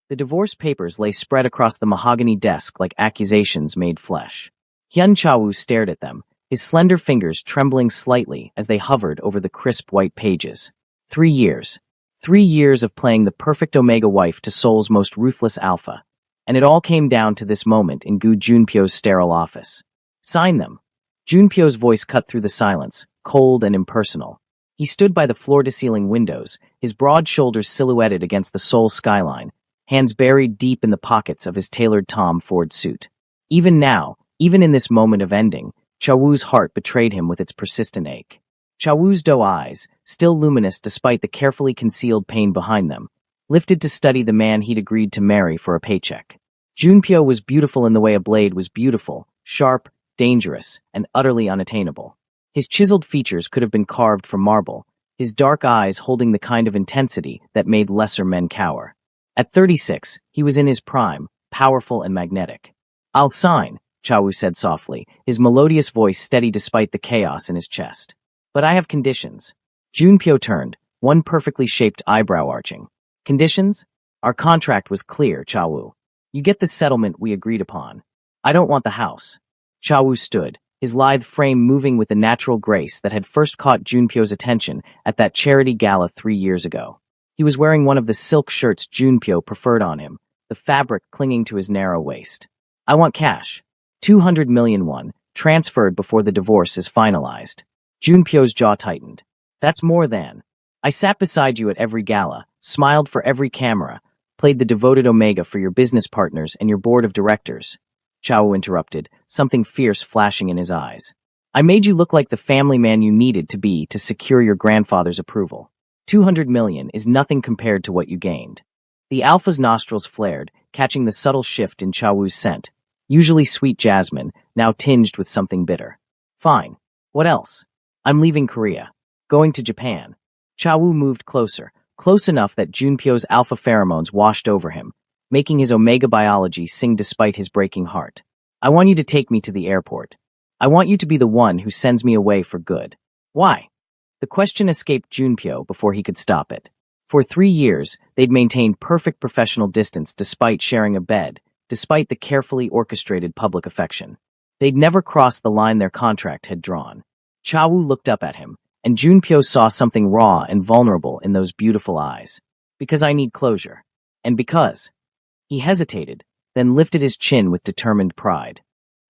The divorce papers lay spread across the mahogany desk like accusations made flesh. Hyun Chawu stared at them, his slender fingers trembling slightly as they hovered over the crisp white pages. 3 years. 3 years of playing the perfect Omega wife to Seoul's most ruthless alpha. And it all came down to this moment in Gu Junpyo's sterile office. Sign them. Junpyo's voice cut through the silence, cold and impersonal. He stood by the floor-to-ceiling windows, his broad shoulders silhouetted against the Seoul skyline, hands buried deep in the pockets of his tailored Tom Ford suit. Even now, even in this moment of ending, Chawu's heart betrayed him with its persistent ache. Chawu's doe eyes, still luminous despite the carefully concealed pain behind them, lifted to study the man he'd agreed to marry for a paycheck. Junpyo was beautiful in the way a blade was beautiful, sharp, dangerous, and utterly unattainable. His chiseled features could have been carved from marble, his dark eyes holding the kind of intensity that made lesser men cower. At 36, he was in his prime, powerful and magnetic. "I'll sign," Chawu said softly, his melodious voice steady despite the chaos in his chest. "But I have conditions." Junpyo turned, one perfectly shaped eyebrow arching. "Conditions? Our contract was clear, Chawu. You get the settlement we agreed upon. I don't want the house." Chawu stood, his lithe frame moving with the natural grace that had first caught Junpyo's attention at that charity gala 3 years ago. He was wearing one of the silk shirts Junpyo preferred on him, the fabric clinging to his narrow waist. "I want cash. 200 million won, transferred before the divorce is finalized." Junpyo's jaw tightened. "That's more than. I sat beside you at every gala, smiled for every camera, played the devoted Omega for your business partners and your board of directors." Chao interrupted, something fierce flashing in his eyes. "I made you look like the family man you needed to be to secure your grandfather's approval. 200 million is nothing compared to what you gained." The alpha's nostrils flared, catching the subtle shift in Chawu's scent, usually sweet jasmine, now tinged with something bitter. "Fine. What else? I'm leaving Korea. Going to Japan." Chawu moved closer, close enough that Junpyo's alpha pheromones washed over him, making his Omega biology sing despite his breaking heart. "I want you to take me to the airport. I want you to be the one who sends me away for good." "Why?" The question escaped Junpyo before he could stop it. For 3 years, they'd maintained perfect professional distance despite sharing a bed, despite the carefully orchestrated public affection. They'd never crossed the line their contract had drawn. Chawu looked up at him, and Junpyo saw something raw and vulnerable in those beautiful eyes. "Because I need closure. And because..." He hesitated, then lifted his chin with determined pride.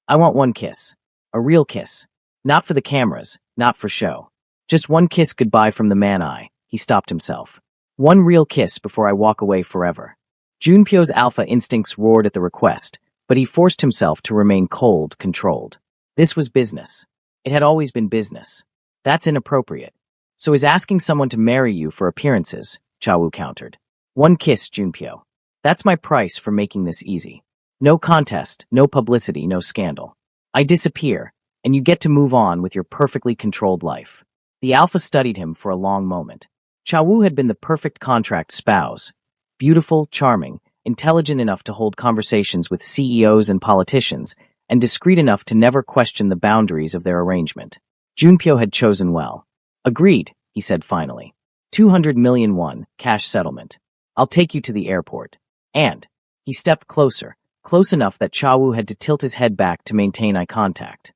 "I want one kiss. A real kiss. Not for the cameras, not for show. Just one kiss goodbye from the man I..." He stopped himself. "One real kiss before I walk away forever." Junpyo's alpha instincts roared at the request, but he forced himself to remain cold, controlled. This was business. It had always been business. "That's inappropriate. So is asking someone to marry you for appearances," Chawu countered. "One kiss, Junpyo. That's my price for making this easy. No contest, no publicity, no scandal. I disappear, and you get to move on with your perfectly controlled life." The alpha studied him for a long moment. Chawu had been the perfect contract spouse. Beautiful, charming, intelligent enough to hold conversations with CEOs and politicians, and discreet enough to never question the boundaries of their arrangement. Junpyo had chosen well. "Agreed," he said finally. 200 million won, cash settlement. I'll take you to the airport. And he stepped closer, close enough that Chawu had to tilt his head back to maintain eye contact.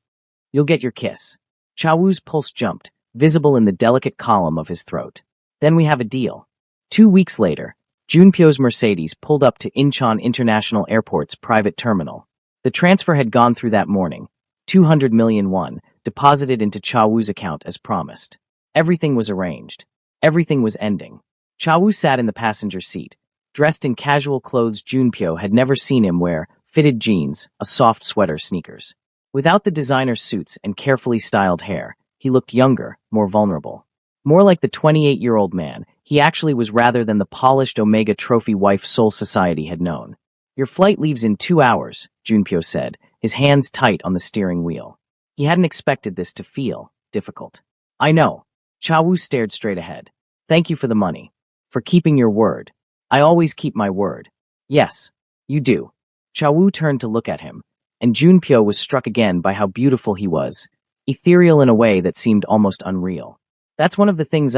"You'll get your kiss." Chawu's pulse jumped, visible in the delicate column of his throat. "Then we have a deal." 2 weeks later, Junpyo's Mercedes pulled up to Incheon International Airport's private terminal. The transfer had gone through that morning, 200 million won, deposited into Chawu's account as promised. Everything was arranged. Everything was ending. Chawu sat in the passenger seat, dressed in casual clothes Junpyo had never seen him wear, fitted jeans, a soft sweater, sneakers. Without the designer suits and carefully styled hair, he looked younger, more vulnerable. More like the 28-year-old man he actually was rather than the polished Omega trophy wife Seoul society had known. "Your flight leaves in 2 hours, Junpyo said, his hands tight on the steering wheel. He hadn't expected this to feel difficult. "I know." Chawu stared straight ahead. "Thank you for the money. For keeping your word." "I always keep my word." "Yes, you do." Chawu turned to look at him, and Junpyo was struck again by how beautiful he was, ethereal in a way that seemed almost unreal. "That's one of the things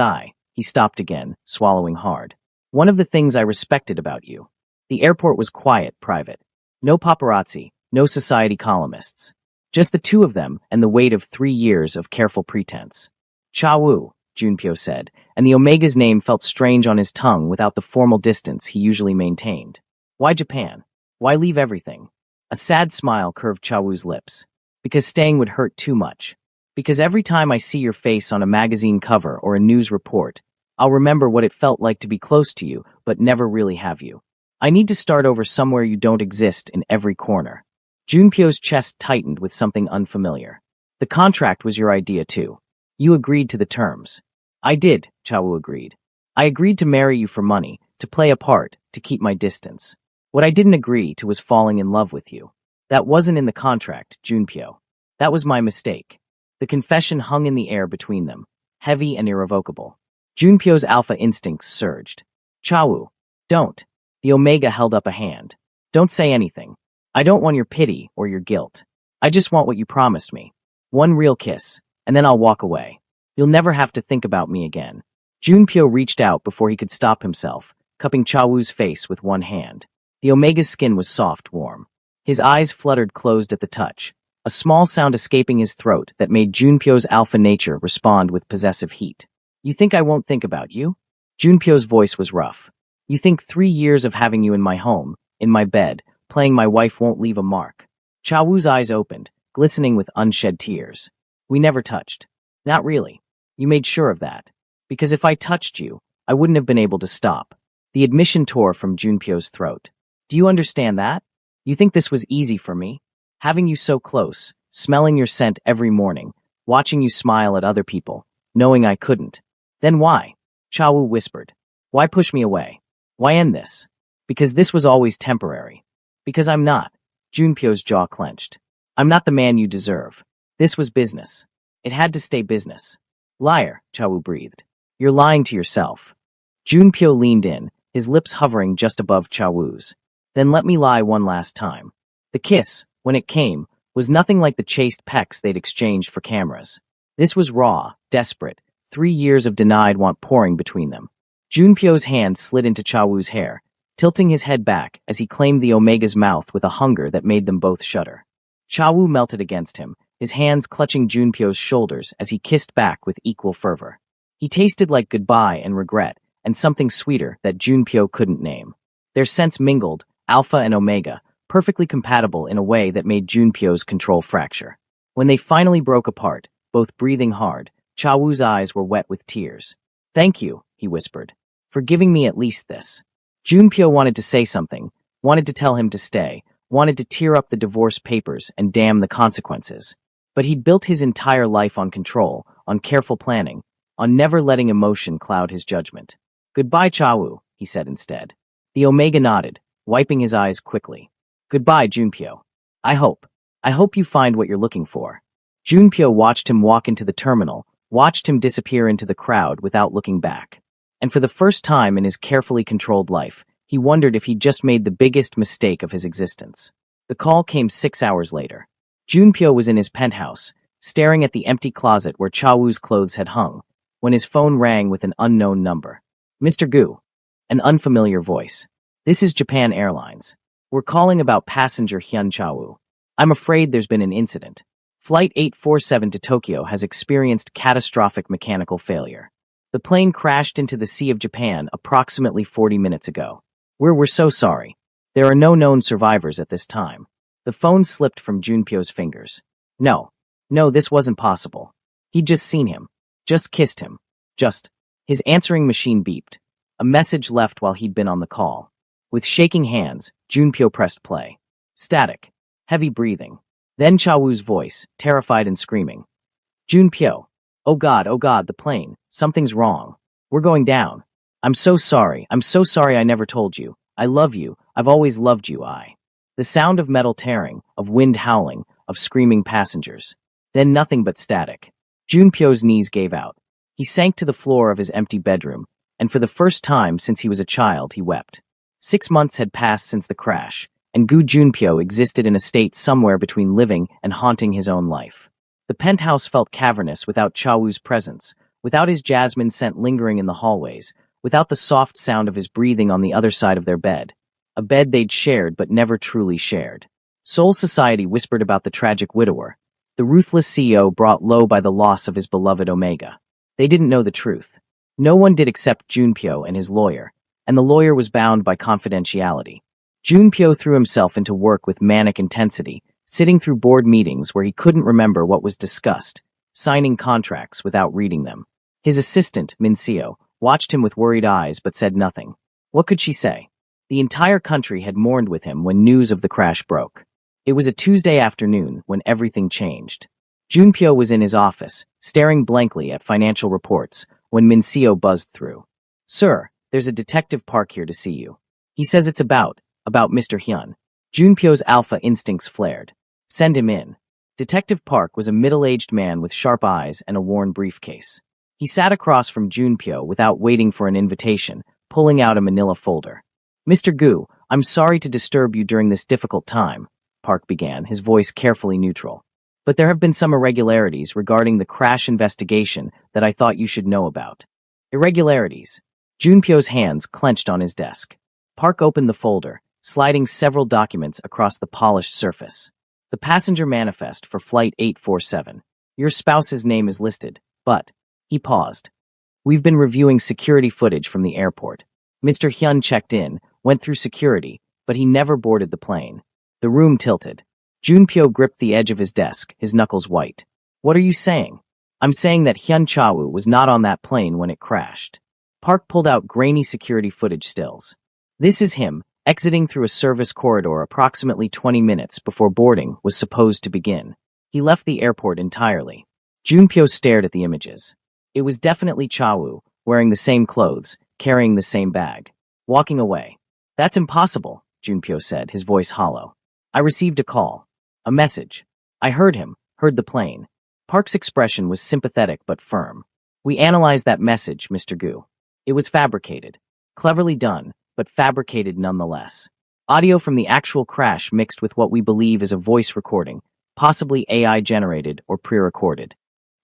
he stopped again, swallowing hard. "One of the things I respected about you." The airport was quiet, private. No paparazzi, no society columnists. Just the two of them and the weight of 3 years of careful pretense. Cha Wu, Junpyo said, and the Omega's name felt strange on his tongue without the formal distance he usually maintained. Why Japan? Why leave everything? A sad smile curved Cha Wu's lips. Because staying would hurt too much. Because every time I see your face on a magazine cover or a news report, I'll remember what it felt like to be close to you, but never really have you. I need to start over somewhere you don't exist in every corner. Junpyo's chest tightened with something unfamiliar. The contract was your idea too. You agreed to the terms. I did, Cha Wu agreed. I agreed to marry you for money, to play a part, to keep my distance. What I didn't agree to was falling in love with you. That wasn't in the contract, Junpyo. That was my mistake. The confession hung in the air between them, heavy and irrevocable. Junpyo's alpha instincts surged. Cha Wu, don't. The Omega held up a hand. Don't say anything. I don't want your pity or your guilt. I just want what you promised me. One real kiss, and then I'll walk away. You'll never have to think about me again. Junpyo reached out before he could stop himself, cupping Cha Wu's face with one hand. The Omega's skin was soft, warm. His eyes fluttered closed at the touch, a small sound escaping his throat that made Junpyo's alpha nature respond with possessive heat. You think I won't think about you? Junpyo's voice was rough. You think 3 years of having you in my home, in my bed, playing my wife won't leave a mark? Cha Wu's eyes opened, glistening with unshed tears. We never touched. Not really. You made sure of that. Because if I touched you, I wouldn't have been able to stop. The admission tore from Junpyo's throat. Do you understand that? You think this was easy for me? Having you so close, smelling your scent every morning, watching you smile at other people, knowing I couldn't. Then why? Cha Wu whispered. Why push me away? Why end this? Because this was always temporary. Because I'm not. Junpyo's jaw clenched. I'm not the man you deserve. This was business. It had to stay business. Liar, Cha Wu breathed. You're lying to yourself. Junpyo leaned in, his lips hovering just above Cha Wu's. Then let me lie one last time. The kiss, when it came, was nothing like the chaste pecks they'd exchanged for cameras. This was raw, desperate, 3 years of denied want pouring between them. Junpyo's hand slid into Cha Wu's hair, tilting his head back as he claimed the Omega's mouth with a hunger that made them both shudder. Cha Wu melted against him, his hands clutching Junpyo's shoulders as he kissed back with equal fervor. He tasted like goodbye and regret, and something sweeter that Junpyo couldn't name. Their scents mingled, alpha and omega, perfectly compatible in a way that made Junpyo's control fracture. When they finally broke apart, both breathing hard, Cha Wu's eyes were wet with tears. Thank you, he whispered, for giving me at least this. Junpyo wanted to say something, wanted to tell him to stay, wanted to tear up the divorce papers and damn the consequences. But he'd built his entire life on control, on careful planning, on never letting emotion cloud his judgment. Goodbye, Cha Wu, he said instead. The Omega nodded, wiping his eyes quickly. Goodbye, Junpyo. I hope you find what you're looking for. Junpyo watched him walk into the terminal, watched him disappear into the crowd without looking back. And for the first time in his carefully controlled life, he wondered if he'd just made the biggest mistake of his existence. The call came 6 hours later. Junpyo was in his penthouse, staring at the empty closet where Cha Wu's clothes had hung, when his phone rang with an unknown number. Mr. Gu. An unfamiliar voice. This is Japan Airlines. We're calling about passenger Hyun Cha Wu. I'm afraid there's been an incident. Flight 847 to Tokyo has experienced catastrophic mechanical failure. The plane crashed into the Sea of Japan approximately 40 minutes ago. We're so sorry. There are no known survivors at this time. The phone slipped from Junpyo's fingers. No, this wasn't possible. He'd just seen him. Just kissed him. His answering machine beeped. A message left while he'd been on the call. With shaking hands, Junpyo pressed play. Static. Heavy breathing. Then Cha Wu's voice, terrified and screaming. Junpyo. Oh God, the plane. Something's wrong. We're going down. I'm so sorry I never told you. I love you. I've always loved you, The sound of metal tearing, of wind howling, of screaming passengers. Then nothing but static. Junpyo's knees gave out. He sank to the floor of his empty bedroom, and for the first time since he was a child, he wept. 6 months had passed since the crash, and Gu Junpyo existed in a state somewhere between living and haunting his own life. The penthouse felt cavernous without Cha Wu's presence, without his jasmine scent lingering in the hallways, without the soft sound of his breathing on the other side of their bed. a bed they'd shared but never truly shared. Seoul society whispered about the tragic widower, the ruthless CEO brought low by the loss of his beloved Omega. They didn't know the truth. No one did except Junpyo and his lawyer, and the lawyer was bound by confidentiality. Junpyo threw himself into work with manic intensity, sitting through board meetings where he couldn't remember what was discussed, signing contracts without reading them. His assistant, Minseo, watched him with worried eyes but said nothing. What could she say? The entire country had mourned with him when news of the crash broke. It was a Tuesday afternoon when everything changed. Junpyo was in his office, staring blankly at financial reports, when Minseo buzzed through. "Sir, there's a Detective Park here to see you. He says it's about Mr. Hyun." Junpyo's alpha instincts flared. "Send him in." Detective Park was a middle-aged man with sharp eyes and a worn briefcase. He sat across from Junpyo without waiting for an invitation, pulling out a manila folder. "Mr. Gu, I'm sorry to disturb you during this difficult time," Park began, his voice carefully neutral. "But there have been some irregularities regarding the crash investigation that I thought you should know about." Irregularities. Junpyo's hands clenched on his desk. Park opened the folder, sliding several documents across the polished surface. "The passenger manifest for Flight 847. Your spouse's name is listed, but..." He paused. "We've been reviewing security footage from the airport. Mr. Hyun checked in, went through security, but he never boarded the plane." The room tilted. Junpyo gripped the edge of his desk, his knuckles white. "What are you saying?" "I'm saying that Hyun Cha-woo was not on that plane when it crashed." Park pulled out grainy security footage stills. "This is him, exiting through a service corridor approximately 20 minutes before boarding was supposed to begin. He left the airport entirely." Junpyo stared at the images. It was definitely Cha-woo, wearing the same clothes, carrying the same bag. Walking away. "That's impossible," Junpyo said, his voice hollow. "I received a call. A message. I heard him, heard the plane." Park's expression was sympathetic but firm. "We analyzed that message, Mr. Gu. It was fabricated. Cleverly done, but fabricated nonetheless. Audio from the actual crash mixed with what we believe is a voice recording, possibly AI-generated or pre-recorded."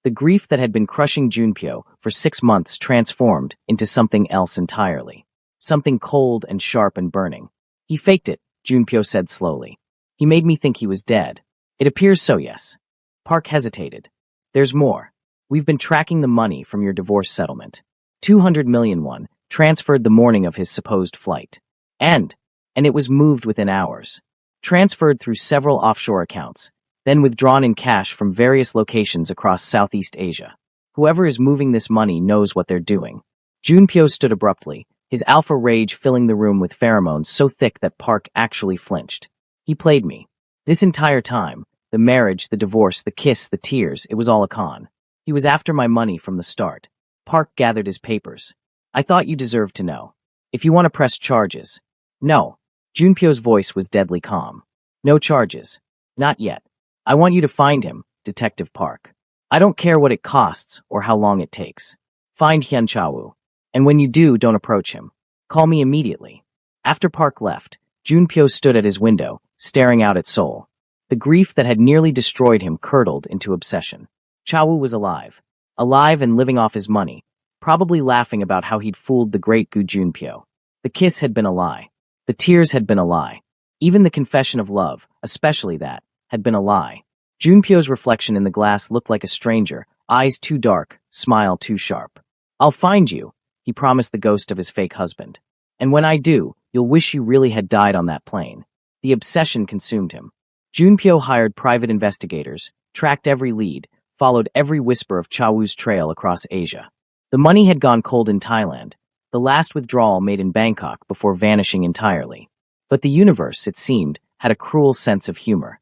The grief that had been crushing Junpyo for 6 months transformed into something else entirely. Something cold and sharp and burning. "He faked it," Junpyo said slowly. "He made me think he was dead." "It appears so, yes." Park hesitated. "There's more. We've been tracking the money from your divorce settlement. 200 million won, transferred the morning of his supposed flight. And it was moved within hours. Transferred through several offshore accounts, then withdrawn in cash from various locations across Southeast Asia. Whoever is moving this money knows what they're doing." Junpyo stood abruptly, his alpha rage filling the room with pheromones so thick that Park actually flinched. "He played me. This entire time, the marriage, the divorce, the kiss, the tears, it was all a con. He was after my money from the start." Park gathered his papers. "I thought you deserved to know. If you want to press charges." "No." Junpyo's voice was deadly calm. "No charges. Not yet. I want you to find him, Detective Park. I don't care what it costs or how long it takes. Find Hyun Cha-woo. And when you do, don't approach him. Call me immediately." After Park left, Junpyo stood at his window, staring out at Seoul. The grief that had nearly destroyed him curdled into obsession. Cha-woo was alive. Alive and living off his money, probably laughing about how he'd fooled the great Gu Junpyo. The kiss had been a lie. The tears had been a lie. Even the confession of love, especially that, had been a lie. Junpyo's reflection in the glass looked like a stranger, eyes too dark, smile too sharp. "I'll find you," he promised the ghost of his fake husband. "And when I do, you'll wish you really had died on that plane." The obsession consumed him. Junpyo hired private investigators, tracked every lead, followed every whisper of Cha-woo's trail across Asia. The money had gone cold in Thailand, the last withdrawal made in Bangkok before vanishing entirely. But the universe, it seemed, had a cruel sense of humor.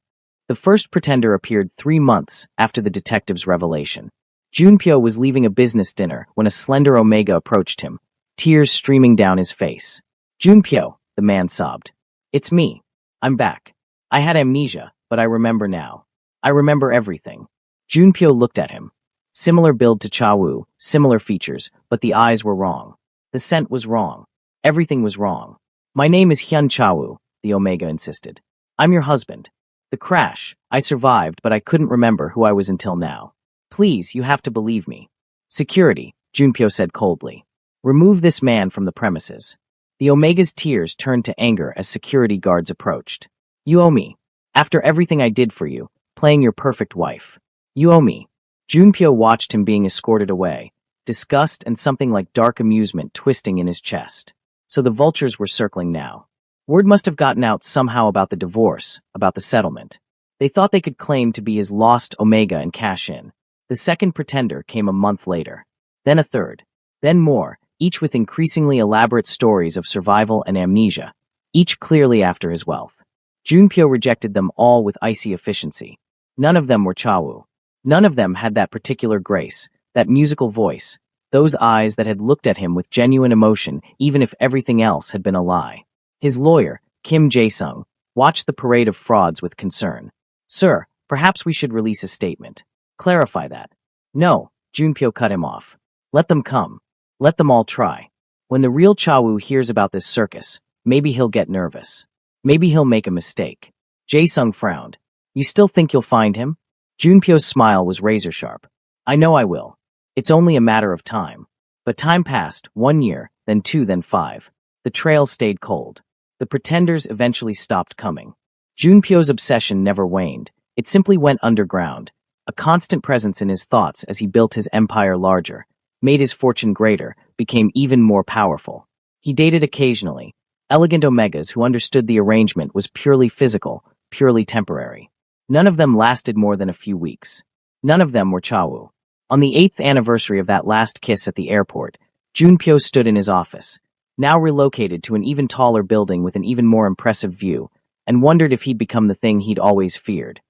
The first pretender appeared 3 months after the detective's revelation. Junpyo was leaving a business dinner when a slender Omega approached him, tears streaming down his face. "Junpyo," the man sobbed. "It's me. I'm back. I had amnesia, but I remember now. I remember everything." Junpyo looked at him. Similar build to Cha-woo, similar features, but the eyes were wrong. The scent was wrong. Everything was wrong. "My name is Hyun Cha-woo," the Omega insisted. "I'm your husband. The crash, I survived, but I couldn't remember who I was until now. Please, you have to believe me." "Security," Junpyo said coldly. "Remove this man from the premises." The Omega's tears turned to anger as security guards approached. You owe me. After everything I did for you, playing your perfect wife. You owe me. Junpyo watched him being escorted away, disgust and something like dark amusement twisting in his chest. So the vultures were circling now. Word must have gotten out somehow about the divorce, about the settlement. They thought they could claim to be his lost Omega and cash in. The second pretender came a month later. Then a third. Then more, each with increasingly elaborate stories of survival and amnesia, each clearly after his wealth. Junpyo rejected them all with icy efficiency. None of them were Chawu. None of them had that particular grace, that musical voice, those eyes that had looked at him with genuine emotion even if everything else had been a lie. His lawyer, Kim Jae-sung, watched the parade of frauds with concern. Sir, perhaps we should release a statement. Clarify that. No, Junpyo cut him off. Let them come. Let them all try. When the real Chawu hears about this circus, maybe he'll get nervous. Maybe he'll make a mistake. Jae-sung frowned. You still think you'll find him? Junpyo's smile was razor-sharp. I know I will. It's only a matter of time. But time passed, 1 year, then 2, then 5. The trail stayed cold. The pretenders eventually stopped coming. Junpyo's obsession never waned. It simply went underground, a constant presence in his thoughts as he built his empire larger, made his fortune greater, became even more powerful. He dated occasionally. Elegant Omegas who understood the arrangement was purely physical, purely temporary. None of them lasted more than a few weeks. None of them were Chawu. On the 8th anniversary of that last kiss at the airport, Junpyo stood in his office, now relocated to an even taller building with an even more impressive view, and wondered if he'd become the thing he'd always feared.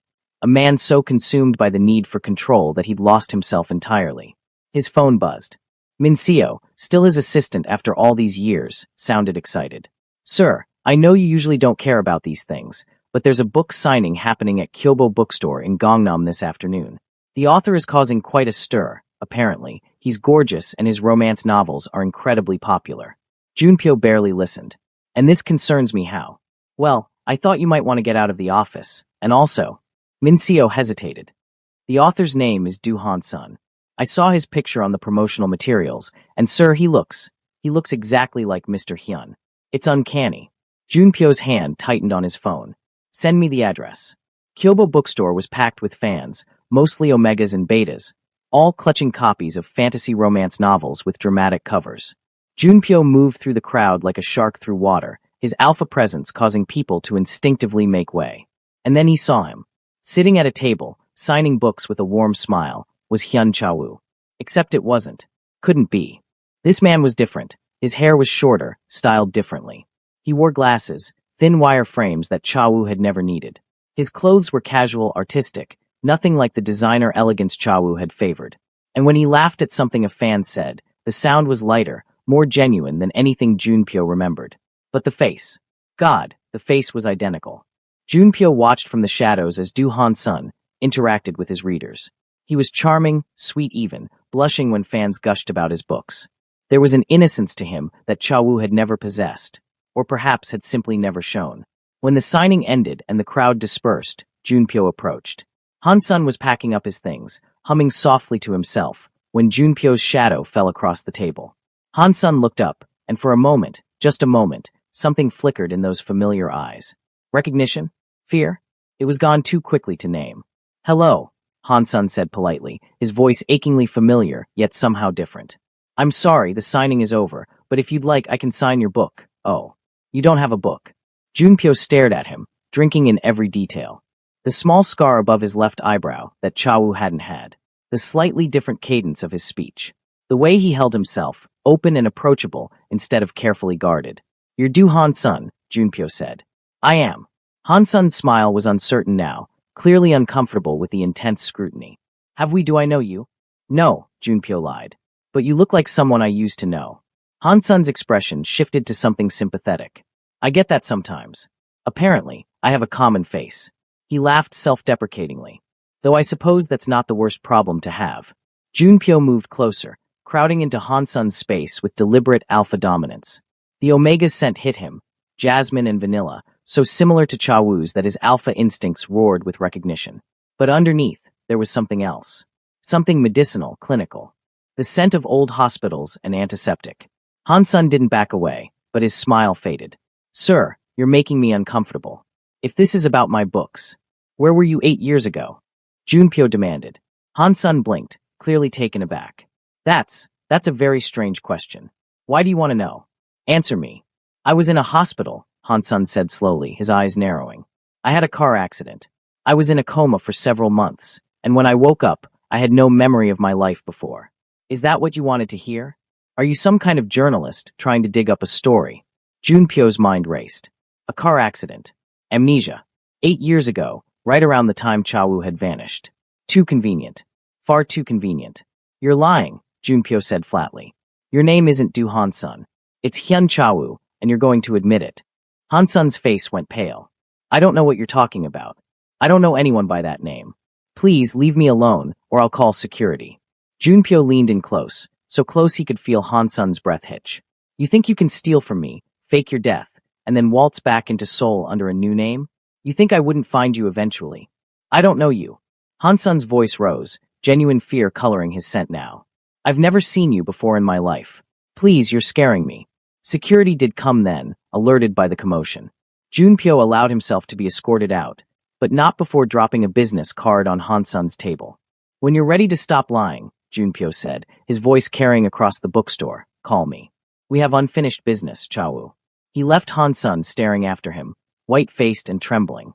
A man so consumed by the need for control that he'd lost himself entirely. His phone buzzed. Minseo, still his assistant after all these years, sounded excited. Sir, I know you usually don't care about these things, but there's a book signing happening at Kyobo Bookstore in Gangnam this afternoon. The author is causing quite a stir, apparently. He's gorgeous and his romance novels are incredibly popular. Junpyo barely listened. And this concerns me how. Well, I thought you might want to get out of the office, and also... Minseo hesitated. The author's name is Do Han-sun. I saw his picture on the promotional materials, and sir, he looks exactly like Mr. Hyun. It's uncanny. Junpyo's hand tightened on his phone. Send me the address. Kyobo Bookstore was packed with fans, mostly Omegas and Betas, all clutching copies of fantasy romance novels with dramatic covers. Junpyo moved through the crowd like a shark through water, his alpha presence causing people to instinctively make way. And then he saw him. Sitting at a table, signing books with a warm smile, was Hyun Chawu. Except it wasn't. Couldn't be. This man was different. His hair was shorter, styled differently. He wore glasses, thin wire frames that Chawu had never needed. His clothes were casual, artistic, nothing like the designer elegance Chawu had favored. And when he laughed at something a fan said, the sound was lighter, more genuine than anything Junpyo remembered. But the face. God, the face was identical. Junpyo watched from the shadows as Do Han-sun interacted with his readers. He was charming, sweet even, blushing when fans gushed about his books. There was an innocence to him that Chawu had never possessed, or perhaps had simply never shown. When the signing ended and the crowd dispersed, Junpyo approached. Han-sun was packing up his things, humming softly to himself, when Junpyo's shadow fell across the table. Han-sun looked up, and for a moment, just a moment, something flickered in those familiar eyes. Recognition? Fear? It was gone too quickly to name. Hello, Han-sun said politely, his voice achingly familiar, yet somehow different. I'm sorry, the signing is over, but if you'd like, I can sign your book. Oh, you don't have a book. Junpyo stared at him, drinking in every detail. The small scar above his left eyebrow that Chawu hadn't had. The slightly different cadence of his speech. The way he held himself, open and approachable, instead of carefully guarded. You're Do Han-sun, Junpyo said. I am. Han-sun's smile was uncertain now, clearly uncomfortable with the intense scrutiny. Do I know you? No, Junpyo lied. But you look like someone I used to know. Han-sun's expression shifted to something sympathetic. I get that sometimes. Apparently, I have a common face. He laughed self-deprecatingly. Though I suppose that's not the worst problem to have. Junpyo moved closer, crowding into Han-sun's space with deliberate alpha dominance. The Omega's scent hit him, jasmine and vanilla, so similar to Chawu's that his alpha instincts roared with recognition. But underneath, there was something else. Something medicinal, clinical. The scent of old hospitals and antiseptic. Han-sun didn't back away. but his smile faded. Sir, you're making me uncomfortable. If this is about my books, where were you 8 years ago? Junpyo demanded. Han-sun blinked, clearly taken aback. That's a very strange question. Why do you want to know? Answer me. I was in a hospital, Han-sun said slowly, his eyes narrowing. I had a car accident. I was in a coma for several months, and when I woke up, I had no memory of my life before. Is that what you wanted to hear? Are you some kind of journalist trying to dig up a story? Junpyo's mind raced. A car accident. Amnesia. 8 years ago, right around the time Chawu had vanished. Too convenient. Far too convenient. You're lying, Junpyo said flatly. Your name isn't Du Han-sun. It's Hyun Chawu, and you're going to admit it. Han-sun's face went pale. I don't know what you're talking about. I don't know anyone by that name. Please leave me alone, or I'll call security. Junpyo leaned in close, so close he could feel Han-sun's breath hitch. You think you can steal from me, fake your death, and then waltz back into Seoul under a new name? You think I wouldn't find you eventually? I don't know you. Han-sun's voice rose, genuine fear coloring his scent now. I've never seen you before in my life. Please, you're scaring me. Security did come then, alerted by the commotion. Junpyo allowed himself to be escorted out, but not before dropping a business card on Han-sun's table. When you're ready to stop lying, Junpyo said, his voice carrying across the bookstore, call me. We have unfinished business, Chawu. He left Han-sun staring after him, white-faced and trembling.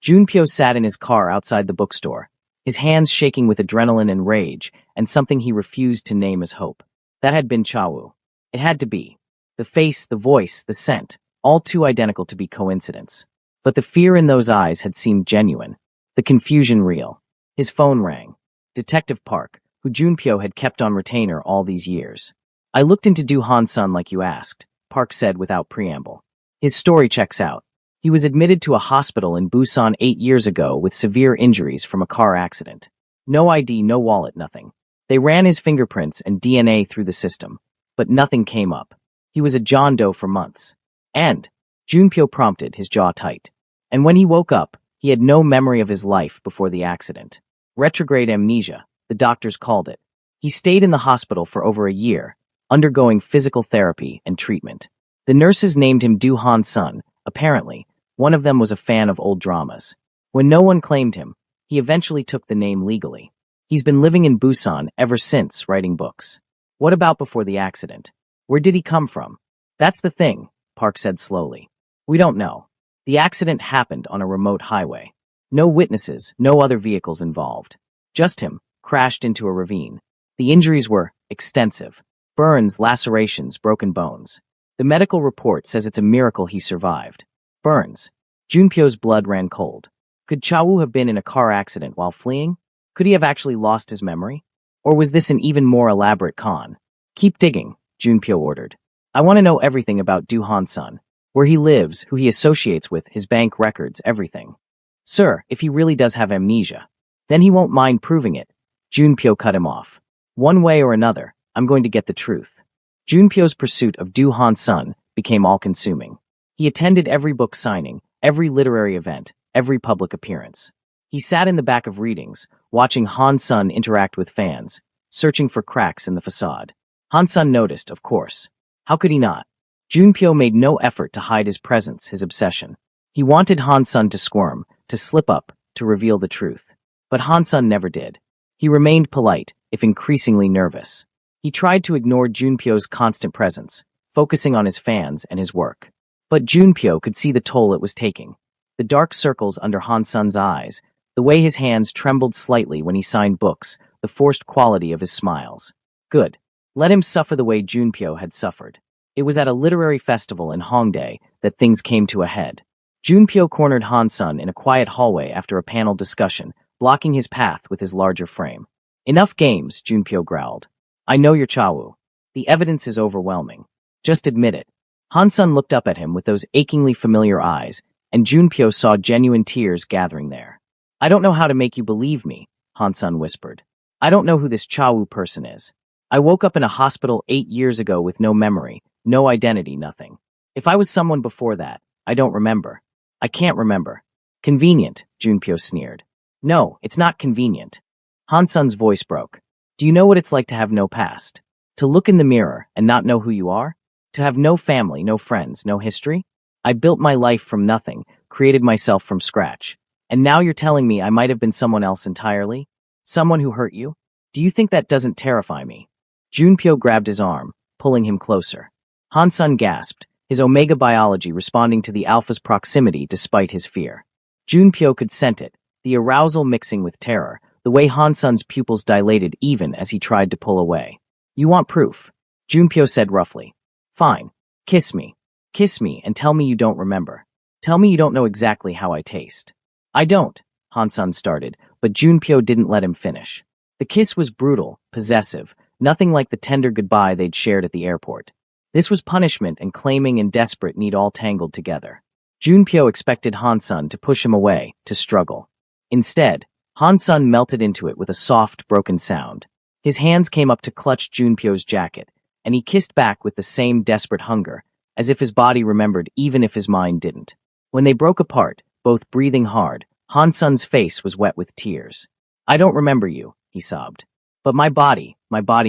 Junpyo sat in his car outside the bookstore, his hands shaking with adrenaline and rage, and something he refused to name as hope. That had been Chawu. It had to be. The face, the voice, the scent, all too identical to be coincidence. But the fear in those eyes had seemed genuine, the confusion real. His phone rang. Detective Park, who Junpyo had kept on retainer all these years. I looked into Du Han-sun like you asked, Park said without preamble. His story checks out. He was admitted to a hospital in Busan 8 years ago with severe injuries from a car accident. No ID, no wallet, nothing. They ran his fingerprints and DNA through the system, but nothing came up. He was a John Doe for months. And, Junpyo prompted, his jaw tight. And when he woke up, he had no memory of his life before the accident. Retrograde amnesia, the doctors called it. He stayed in the hospital for over a year, undergoing physical therapy and treatment. The nurses named him Du Han-sun. Apparently, one of them was a fan of old dramas. When no one claimed him, he eventually took the name legally. He's been living in Busan ever since, writing books. What about before the accident? Where did he come from? That's the thing, Park said slowly. We don't know. The accident happened on a remote highway. No witnesses, no other vehicles involved. Just him, crashed into a ravine. The injuries were extensive. Burns, lacerations, broken bones. The medical report says it's a miracle he survived. Burns. Junpyo's blood ran cold. Could Chawu have been in a car accident while fleeing? Could he have actually lost his memory? Or was this an even more elaborate con? Keep digging, Junpyo ordered. I want to know everything about Du Han-sun. Where he lives, who he associates with, his bank records, everything. Sir, if he really does have amnesia, then he won't mind proving it. Junpyo cut him off. One way or another, I'm going to get the truth. Junpyo's pursuit of Du Han-sun became all-consuming. He attended every book signing, every literary event, every public appearance. He sat in the back of readings, watching Han-sun interact with fans, searching for cracks in the facade. Han-sun noticed, of course. How could he not? Junpyo made no effort to hide his presence, his obsession. He wanted Han-sun to squirm, to slip up, to reveal the truth. But Han-sun never did. He remained polite, if increasingly nervous. He tried to ignore Junpyo's constant presence, focusing on his fans and his work. But Junpyo could see the toll it was taking. The dark circles under Han-sun's eyes, the way his hands trembled slightly when he signed books, the forced quality of his smiles. Good. Let him suffer the way Junpyo had suffered. It was at a literary festival in Hongdae that things came to a head. Junpyo cornered Han-sun in a quiet hallway after a panel discussion, blocking his path with his larger frame. Enough games, Junpyo growled. I know you're Chawu. The evidence is overwhelming. Just admit it. Han-sun looked up at him with those achingly familiar eyes, and Junpyo saw genuine tears gathering there. I don't know how to make you believe me, Han-sun whispered. I don't know who this Chawu person is. I woke up in a hospital 8 years ago with no memory, no identity, nothing. If I was someone before that, I don't remember. I can't remember. Convenient, Junpyo sneered. No, it's not convenient. Han-sun's voice broke. Do you know what it's like to have no past? To look in the mirror and not know who you are? To have no family, no friends, no history? I built my life from nothing, created myself from scratch. And now you're telling me I might have been someone else entirely? Someone who hurt you? Do you think that doesn't terrify me? Junpyo grabbed his arm, pulling him closer. Han-sun gasped, his Omega biology responding to the Alpha's proximity despite his fear. Junpyo could scent it, the arousal mixing with terror, the way Han-sun's pupils dilated even as he tried to pull away. You want proof? Junpyo said roughly. Fine. Kiss me. Kiss me and tell me you don't remember. Tell me you don't know exactly how I taste. I don't, Han-sun started, but Junpyo didn't let him finish. The kiss was brutal, possessive, nothing like the tender goodbye they'd shared at the airport. This was punishment and claiming and desperate need all tangled together. Junpyo expected Han-sun to push him away, to struggle. Instead, Han-sun melted into it with a soft, broken sound. His hands came up to clutch Junpyo's jacket, and he kissed back with the same desperate hunger, as if his body remembered even if his mind didn't. When they broke apart, both breathing hard, Han-sun's face was wet with tears. I don't remember you, he sobbed. But my body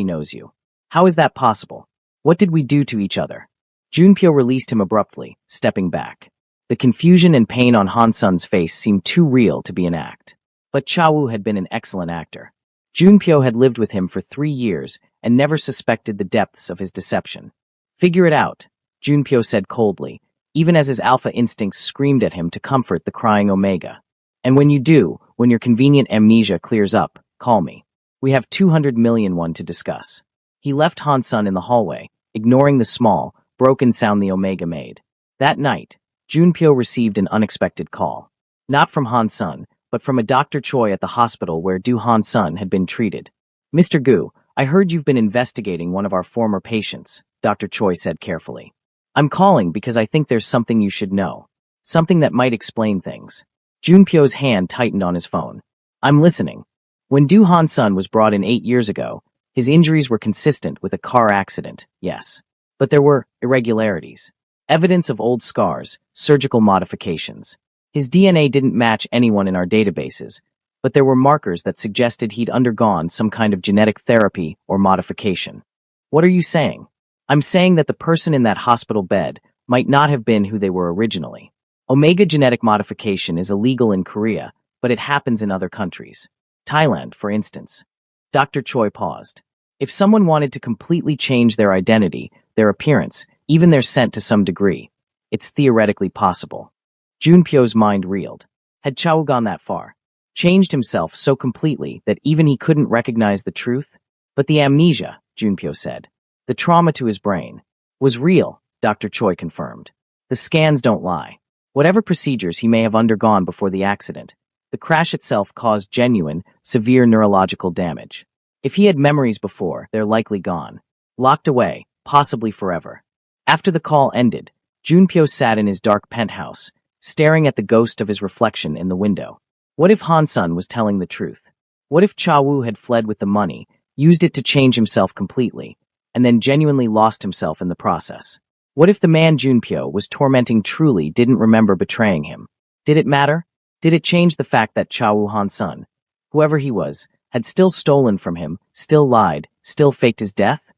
knows you. How is that possible? What did we do to each other? Junpyo released him abruptly, stepping back. The confusion and pain on Han-sun's face seemed too real to be an act. But Chawu had been an excellent actor. Junpyo had lived with him for 3 years and never suspected the depths of his deception. Figure it out, Junpyo said coldly, even as his alpha instincts screamed at him to comfort the crying Omega. And when you do, when your convenient amnesia clears up, call me. We have 200 million won to discuss. He left Han-sun in the hallway, ignoring the small, broken sound the Omega made. That night, Junpyo received an unexpected call. Not from Han-sun, but from a Dr. Choi at the hospital where Du Han-sun had been treated. Mr. Gu, I heard you've been investigating one of our former patients, Dr. Choi said carefully. I'm calling because I think there's something you should know. Something that might explain things. Junpyo's hand tightened on his phone. I'm listening. When Du Han-sun was brought in 8 years ago, his injuries were consistent with a car accident, yes. But there were irregularities. Evidence of old scars, surgical modifications. His DNA didn't match anyone in our databases, but there were markers that suggested he'd undergone some kind of genetic therapy or modification. What are you saying? I'm saying that the person in that hospital bed might not have been who they were originally. Omega genetic modification is illegal in Korea, but it happens in other countries. Thailand, for instance. Dr. Choi paused. If someone wanted to completely change their identity, their appearance, even their scent to some degree, it's theoretically possible. Junpyo's mind reeled. Had Chao gone that far? Changed himself so completely that even he couldn't recognize the truth? But the amnesia, Junpyo said, the trauma to his brain, was real, Dr. Choi confirmed. The scans don't lie. Whatever procedures he may have undergone before the accident, the crash itself caused genuine, severe neurological damage. If he had memories before, they're likely gone. Locked away, possibly forever. After the call ended, Junpyo sat in his dark penthouse, staring at the ghost of his reflection in the window. What if Han-sun was telling the truth? What if Chawu had fled with the money, used it to change himself completely, and then genuinely lost himself in the process? What if the man Junpyo was tormenting truly didn't remember betraying him? Did it matter? Did it change the fact that Chawu Han-sun, whoever he was, had still stolen from him, still lied, still faked his death?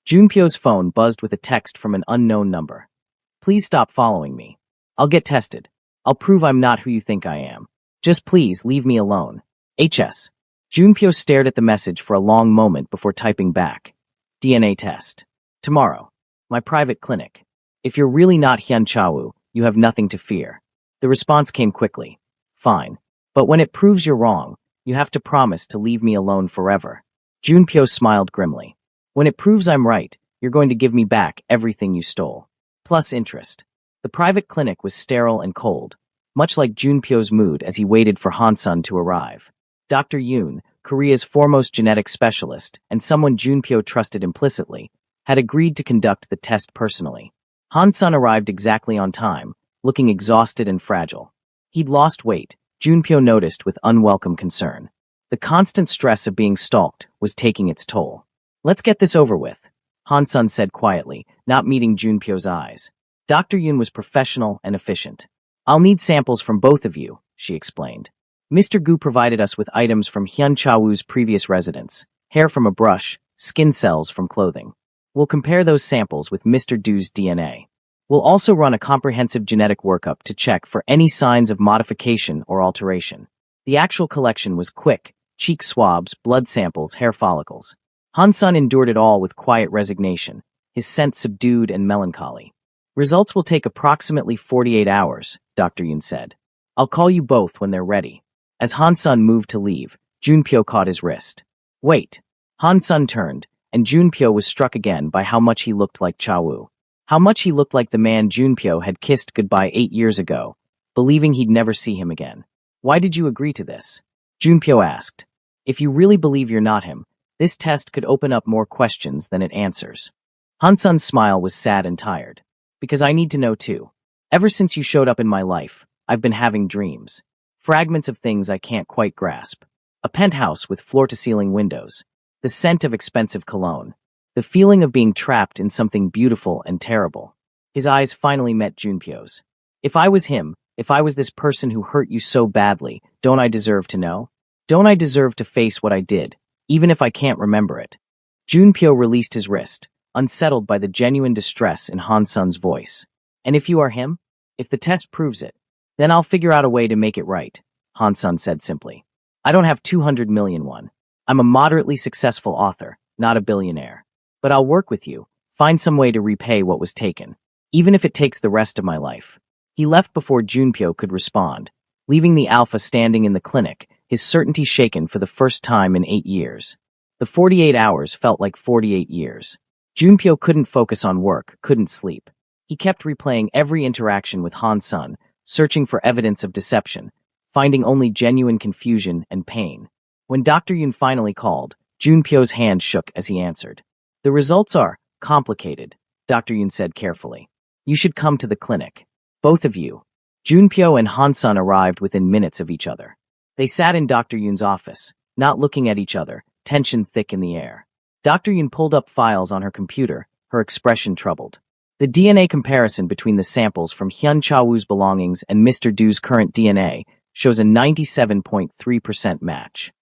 Junpyo's phone buzzed with a text from an unknown number. Please stop following me. I'll get tested. I'll prove I'm not who you think I am. Just please leave me alone. HS. Junpyo stared at the message for a long moment before typing back. DNA test. Tomorrow. My private clinic. If you're really not Hyun Chawu, you have nothing to fear. The response came quickly. Fine. But when it proves you're wrong, you have to promise to leave me alone forever. Junpyo smiled grimly. When it proves I'm right, you're going to give me back everything you stole. Plus interest. The private clinic was sterile and cold, much like Junpyo's mood as he waited for Han-sun to arrive. Dr. Yoon, Korea's foremost genetic specialist and someone Junpyo trusted implicitly, had agreed to conduct the test personally. Han-sun arrived exactly on time, looking exhausted and fragile. He'd lost weight, Junpyo noticed with unwelcome concern. The constant stress of being stalked was taking its toll. Let's get this over with, Han-sun said quietly, not meeting Junpyo's eyes. Dr. Yoon was professional and efficient. I'll need samples from both of you, she explained. Mr. Gu provided us with items from Hyun Chawu's previous residence, hair from a brush, skin cells from clothing. We'll compare those samples with Mr. Du's DNA. We'll also run a comprehensive genetic workup to check for any signs of modification or alteration. The actual collection was quick: cheek swabs, blood samples, hair follicles. Han-sun endured it all with quiet resignation, his scent subdued and melancholy. Results will take approximately 48 hours, Dr. Yun said. I'll call you both when they're ready. As Han-sun moved to leave, Junpyo caught his wrist. Wait. Han-sun turned, and Junpyo was struck again by how much he looked like Cha-woo. How much he looked like the man Junpyo had kissed goodbye 8 years ago, believing he'd never see him again. Why did you agree to this? Junpyo asked. If you really believe you're not him, this test could open up more questions than it answers. Han-sun's smile was sad and tired. Because I need to know too. Ever since you showed up in my life, I've been having dreams. Fragments of things I can't quite grasp. A penthouse with floor-to-ceiling windows. The scent of expensive cologne. The feeling of being trapped in something beautiful and terrible. His eyes finally met Junpyo's. If I was him, if I was this person who hurt you so badly, don't I deserve to know? Don't I deserve to face what I did, even if I can't remember it? Junpyo released his wrist, unsettled by the genuine distress in Han-sun's voice. And if you are him? If the test proves it, then I'll figure out a way to make it right, Han-sun said simply. I don't have 200 million won. I'm a moderately successful author, not a billionaire. But I'll work with you, find some way to repay what was taken, even if it takes the rest of my life. He left before Junpyo could respond, leaving the alpha standing in the clinic, his certainty shaken for the first time in 8 years. The 48 hours felt like 48 years. Junpyo couldn't focus on work, couldn't sleep. He kept replaying every interaction with Han-sun, searching for evidence of deception, finding only genuine confusion and pain. When Dr. Yun finally called, Junpyo's hand shook as he answered. The results are complicated, Dr. Yun said carefully. You should come to the clinic. Both of you. Junpyo and Han-sun arrived within minutes of each other. They sat in Dr. Yun's office, not looking at each other, tension thick in the air. Dr. Yun pulled up files on her computer, her expression troubled. The DNA comparison between the samples from Hyun Cha-woo's belongings and Mr. Du's current DNA shows a 97.3% match.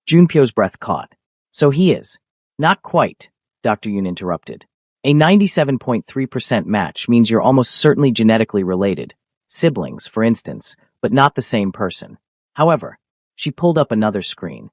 Junpyo's breath caught. So he is. Not quite, Dr. Yun interrupted. A 97.3% match means you're almost certainly genetically related. Siblings, for instance, but not the same person. However, she pulled up another screen.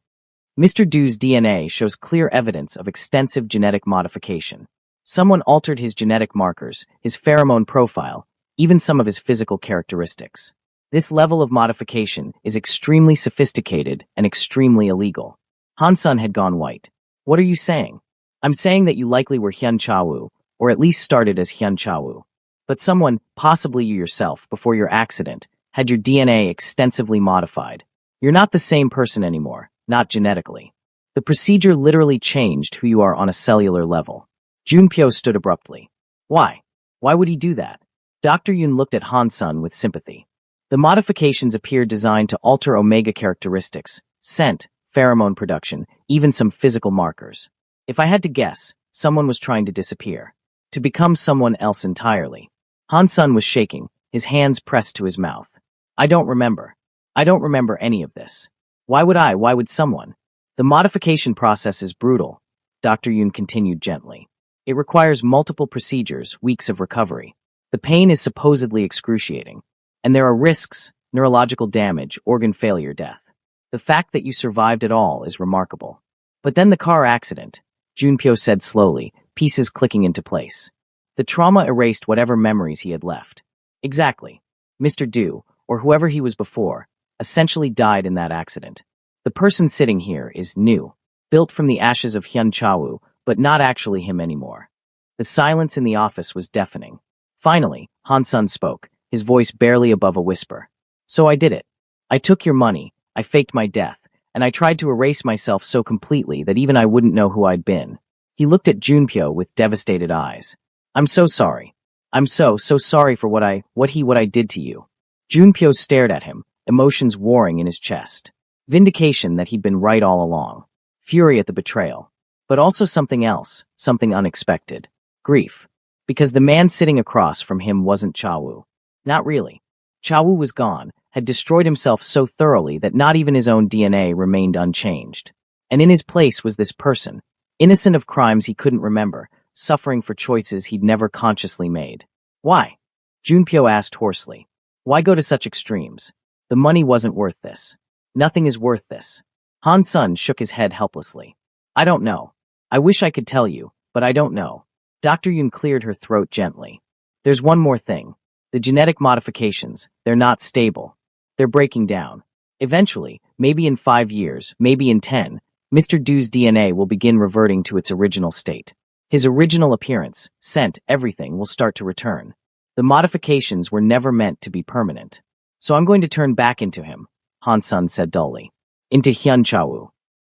Mr. Du's DNA shows clear evidence of extensive genetic modification. Someone altered his genetic markers, his pheromone profile, even some of his physical characteristics. This level of modification is extremely sophisticated and extremely illegal. Han-sun had gone white. What are you saying? I'm saying that you likely were Hyun Cha-woo, or at least started as Hyun Cha-woo. But someone, possibly you yourself, before your accident, had your DNA extensively modified. You're not the same person anymore, not genetically. The procedure literally changed who you are on a cellular level. Junpyo stood abruptly. Why? Why would he do that? Dr. Yun looked at Han-sun with sympathy. The modifications appear designed to alter omega characteristics, scent, pheromone production, even some physical markers. If I had to guess, someone was trying to disappear, to become someone else entirely. Han-sun was shaking, his hands pressed to his mouth. I don't remember. I don't remember any of this. Why would someone? The modification process is brutal, Dr. Yun continued gently. It requires multiple procedures, weeks of recovery. The pain is supposedly excruciating. And there are risks, neurological damage, organ failure, death. The fact that you survived it all is remarkable. But then the car accident, Junpyo said slowly, pieces clicking into place. The trauma erased whatever memories he had left. Exactly. Mr. Du, or whoever he was before, essentially died in that accident. The person sitting here is new, built from the ashes of Hyun Cha-woo, but not actually him anymore. The silence in the office was deafening. Finally, Han-sun spoke, his voice barely above a whisper. So I did it. I took your money, I faked my death, and I tried to erase myself so completely that even I wouldn't know who I'd been. He looked at Junpyo with devastated eyes. I'm so sorry. I'm so sorry for what I did to you. Junpyo stared at him, emotions warring in his chest. Vindication that he'd been right all along. Fury at the betrayal. But also something else, something unexpected. Grief. Because the man sitting across from him wasn't Cha-woo. Not really. Cha-woo was gone, had destroyed himself so thoroughly that not even his own DNA remained unchanged. And in his place was this person, innocent of crimes he couldn't remember, suffering for choices he'd never consciously made. Why? Junpyo asked hoarsely. Why go to such extremes? The money wasn't worth this. Nothing is worth this. Han Sun shook his head helplessly. I don't know. I wish I could tell you, but I don't know. Dr. Yun cleared her throat gently. There's one more thing. The genetic modifications, they're not stable. They're breaking down. Eventually, maybe in 5 years, maybe in 10, Mr. Du's DNA will begin reverting to its original state. His original appearance, scent, everything will start to return. The modifications were never meant to be permanent. So I'm going to turn back into him, Han Sun said dully. Into Hyun Chawu.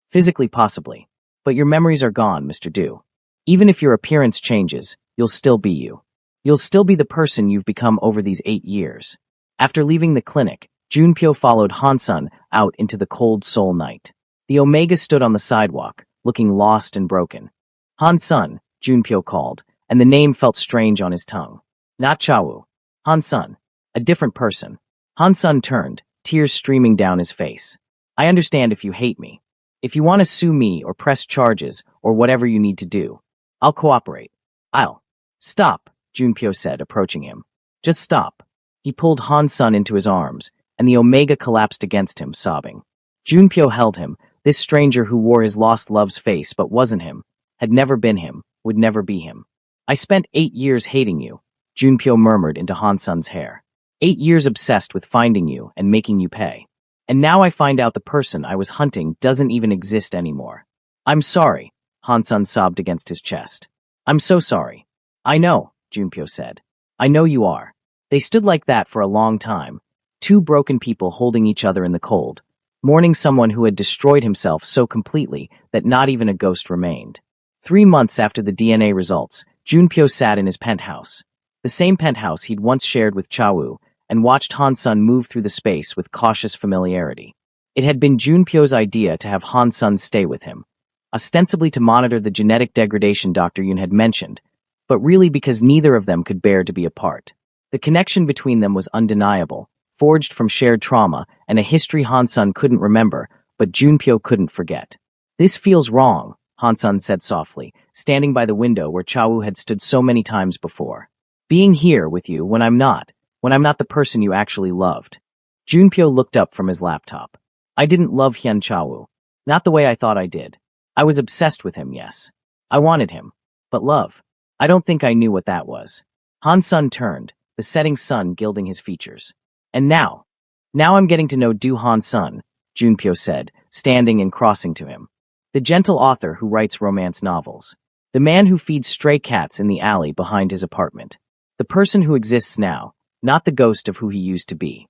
Physically, possibly. But your memories are gone, Mr. Du. Even if your appearance changes, you'll still be you. You'll still be the person you've become over these 8 years. After leaving the clinic, Junpyo followed Han Sun out into the cold Seoul night. The Omega stood on the sidewalk, looking lost and broken. Han Sun, Junpyo called, and the name felt strange on his tongue. Not Chawu. Han Sun. A different person. Han Sun turned, tears streaming down his face. I understand if you hate me. If you want to sue me or press charges or whatever you need to do, I'll cooperate. I'll. Stop, Junpyo said, approaching him. Just stop. He pulled Han Sun into his arms, and the Omega collapsed against him, sobbing. Junpyo held him, this stranger who wore his lost love's face but wasn't him, had never been him, would never be him. I spent 8 years hating you, Junpyo murmured into Han Sun's hair. 8 years obsessed with finding you and making you pay. And now I find out the person I was hunting doesn't even exist anymore. I'm sorry, Han Sun sobbed against his chest. I'm so sorry. I know, Junpyo said. I know you are. They stood like that for a long time, 2 broken people holding each other in the cold, mourning someone who had destroyed himself so completely that not even a ghost remained. 3 months after the DNA results, Junpyo sat in his penthouse, the same penthouse he'd once shared with Chawu, and watched Han Sun move through the space with cautious familiarity. It had been Junpyo's idea to have Han Sun stay with him, ostensibly to monitor the genetic degradation Dr. Yun had mentioned, but really because neither of them could bear to be apart. The connection between them was undeniable, forged from shared trauma and a history Han Sun couldn't remember, but Junpyo couldn't forget. This feels wrong, Han Sun said softly, standing by the window where Chawu had stood so many times before. Being here with you when I'm not the person you actually loved. Junpyo looked up from his laptop. I didn't love Hyun Chawu. Not the way I thought I did. I was obsessed with him, yes. I wanted him. But love. I don't think I knew what that was. Han Sun turned, the setting sun gilding his features. And now I'm getting to know Du Han Sun, Junpyo said, standing and crossing to him. The gentle author who writes romance novels. The man who feeds stray cats in the alley behind his apartment. The person who exists now, not the ghost of who he used to be.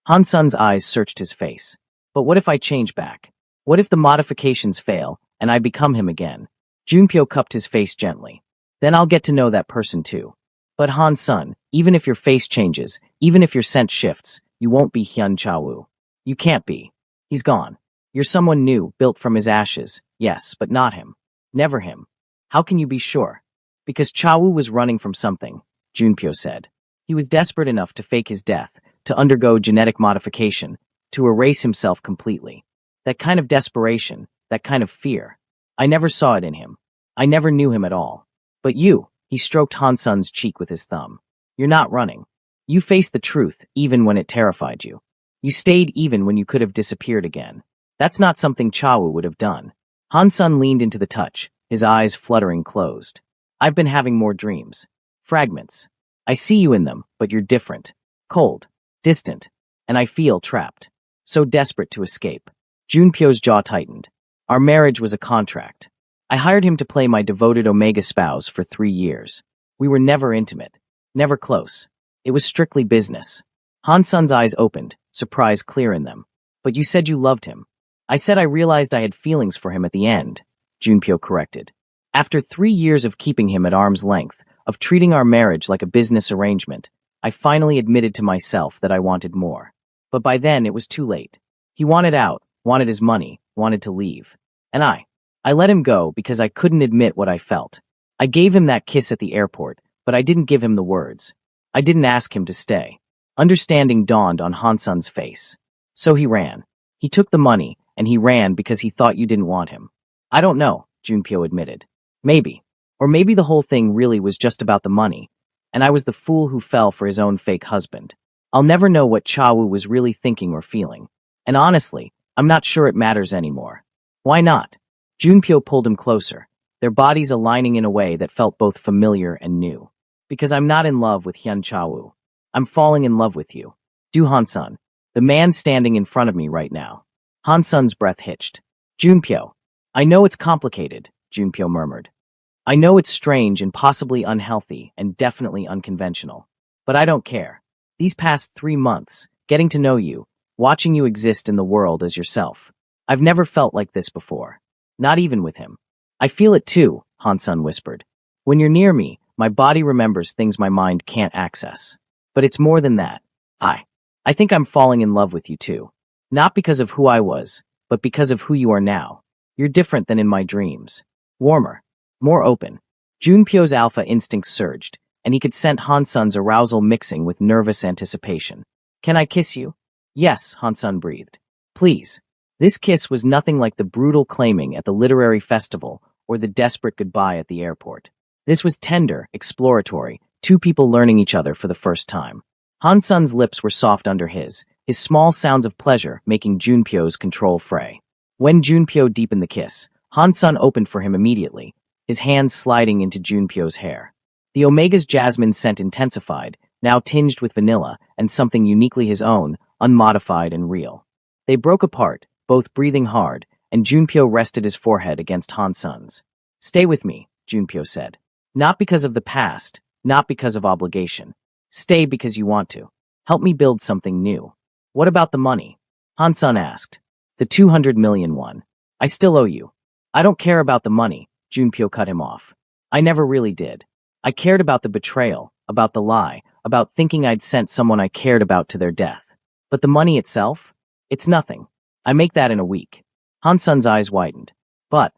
Han Sun's eyes searched his face. But what if I change back? What if the modifications fail, and I become him again? Junpyo cupped his face gently. Then I'll get to know that person too. But Han Sun, even if your face changes, even if your scent shifts, you won't be Hyun Chawu. You can't be. He's gone. You're someone new, built from his ashes. Yes, but not him. Never him. How can you be sure? Because Chawu was running from something, Junpyo said. He was desperate enough to fake his death, to undergo genetic modification, to erase himself completely. That kind of desperation, that kind of fear. I never saw it in him. I never knew him at all. But you, he stroked Han Sun's cheek with his thumb. You're not running. You faced the truth, even when it terrified you. You stayed even when you could have disappeared again. That's not something Chawu would have done. Han Sun leaned into the touch, his eyes fluttering closed. I've been having more dreams. Fragments. I see you in them, but you're different. Cold. Distant. And I feel trapped. So desperate to escape. Junpyo's jaw tightened. Our marriage was a contract. I hired him to play my devoted Omega spouse for 3 years. We were never intimate. Never close. It was strictly business. Han Sun's eyes opened, surprise clear in them. But you said you loved him. I said I realized I had feelings for him at the end, Junpyo corrected. After 3 years of keeping him at arm's length, of treating our marriage like a business arrangement, I finally admitted to myself that I wanted more. But by then it was too late. He wanted out, wanted his money, wanted to leave. And I let him go because I couldn't admit what I felt. I gave him that kiss at the airport, but I didn't give him the words. I didn't ask him to stay. Understanding dawned on Han Sun's face. So he ran. He took the money, and he ran because he thought you didn't want him. I don't know, Junpyo admitted. Maybe. Or maybe the whole thing really was just about the money, and I was the fool who fell for his own fake husband. I'll never know what Chawu was really thinking or feeling. And honestly, I'm not sure it matters anymore. Why not? Junpyo pulled him closer, their bodies aligning in a way that felt both familiar and new. Because I'm not in love with Hyun Chawu. I'm falling in love with you. Do Han-sun, the man standing in front of me right now. Han-sun's breath hitched. Junpyo. I know it's complicated, Junpyo murmured. I know it's strange and possibly unhealthy and definitely unconventional. But I don't care. These past 3 months, getting to know you, watching you exist in the world as yourself. I've never felt like this before. Not even with him. I feel it too, Han-sun whispered. When you're near me, my body remembers things my mind can't access. But it's more than that. I think I'm falling in love with you too. Not because of who I was, but because of who you are now. You're different than in my dreams. Warmer. More open. Junpyo's alpha instincts surged, and he could sense Han-sun's arousal mixing with nervous anticipation. Can I kiss you? Yes, Han-sun breathed. Please. This kiss was nothing like the brutal claiming at the literary festival or the desperate goodbye at the airport. This was tender, exploratory, two people learning each other for the first time. Han-sun's lips were soft under his small sounds of pleasure making Junpyo's control fray. When Junpyo deepened the kiss, Han-sun opened for him immediately, his hands sliding into Junpyo's hair. The Omega's jasmine scent intensified, now tinged with vanilla and something uniquely his own, unmodified and real. They broke apart, both breathing hard, and Junpyo rested his forehead against Han-sun's. Stay with me, Junpyo said. Not because of the past, not because of obligation. Stay because you want to. Help me build something new. What about the money? Han-sun asked. The 200 million one. I still owe you. I don't care about the money, Junpyo cut him off. I never really did. I cared about the betrayal, about the lie, about thinking I'd sent someone I cared about to their death. But the money itself? It's nothing. I make that in a week. Han-sun's eyes widened. But